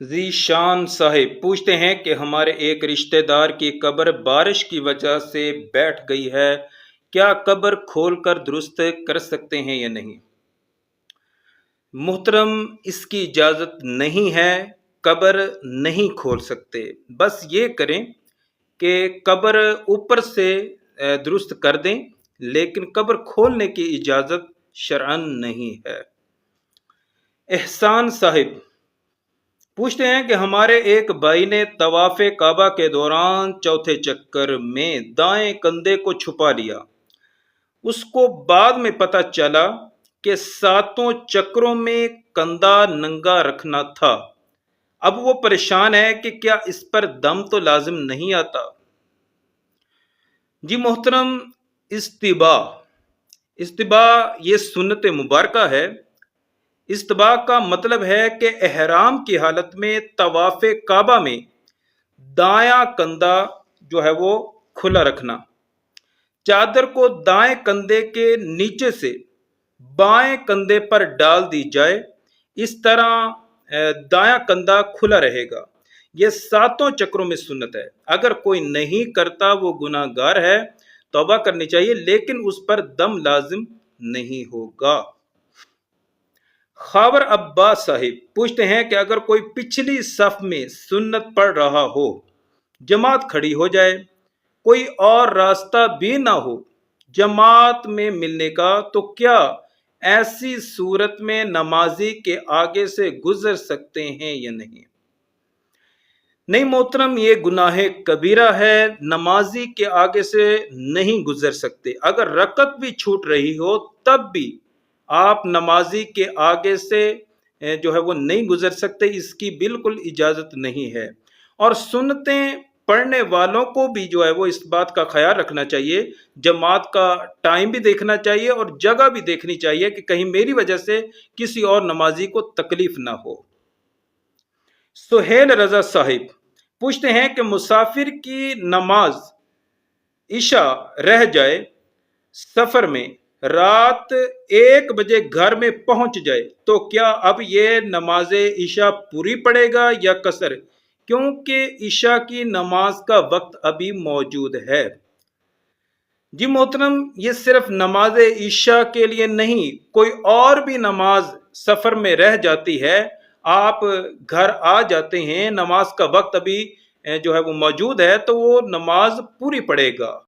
ज़ीशान साहिब पूछते हैं कि हमारे एक रिश्तेदार की कब्र बारिश की वजह से बैठ गई है। क्या कब्र खोलकर दुरुस्त कर सकते हैं या नहीं? मोहतरम, इसकी इजाज़त नहीं है। कब्र नहीं खोल सकते। बस ये करें कि कब्र ऊपर से दुरुस्त कर दें, लेकिन कब्र खोलने की इजाज़त शरअन नहीं है। एहसान साहिब पूछते हैं कि हमारे एक भाई ने तवाफ़े काबा के दौरान चौथे चक्कर में दाएं कंधे को छुपा लिया। उसको बाद में पता चला कि सातों चक्रों में कंधा नंगा रखना था। अब वो परेशान है कि क्या इस पर दम तो लाजिम नहीं आता। जी मोहतरम, इस्तिबा इस्तिबा ये सुन्नत मुबारका है। इस्तिबा का मतलब है कि एहराम की हालत में तवाफ़े काबा में दायां कंधा जो है वो खुला रखना। चादर को दाएं कंधे के नीचे से बाएं कंधे पर डाल दी जाए। इस तरह दायां कंधा खुला रहेगा। यह सातों चक्रों में सुन्नत है। अगर कोई नहीं करता वो गुनाहगार है, तौबा करनी चाहिए, लेकिन उस पर दम लाजिम नहीं होगा। खावर अब्बास साहिब पूछते हैं कि अगर कोई पिछली सफ में सुन्नत पढ़ रहा हो, जमात खड़ी हो जाए, कोई और रास्ता भी ना हो जमात में मिलने का, तो क्या ऐसी सूरत में नमाजी के आगे से गुजर सकते हैं या नहीं? नहीं मोहतरम, ये गुनाह कबीरा है। नमाजी के आगे से नहीं गुजर सकते। अगर रकत भी छूट रही हो तब भी आप नमाजी के आगे से जो है वो नहीं गुजर सकते। इसकी बिल्कुल इजाज़त नहीं है। और सुन्नतें पढ़ने वालों को भी जो है वो इस बात का ख्याल रखना चाहिए, जमात का टाइम भी देखना चाहिए और जगह भी देखनी चाहिए कि कहीं मेरी वजह से किसी और नमाजी को तकलीफ ना हो। सुहेल रजा साहिब पूछते हैं कि मुसाफिर की नमाज इशा रह जाए, सफर में रात 1 बजे घर में पहुंच जाए, तो क्या अब ये नमाज इशा पूरी पड़ेगा या कसर, क्योंकि इशा की नमाज का वक्त अभी मौजूद है? जी मोहतरम, ये सिर्फ नमाज इशा के लिए नहीं, कोई और भी नमाज सफर में रह जाती है, आप घर आ जाते हैं, नमाज का वक्त अभी जो है वो मौजूद है, तो वो नमाज पूरी पड़ेगा।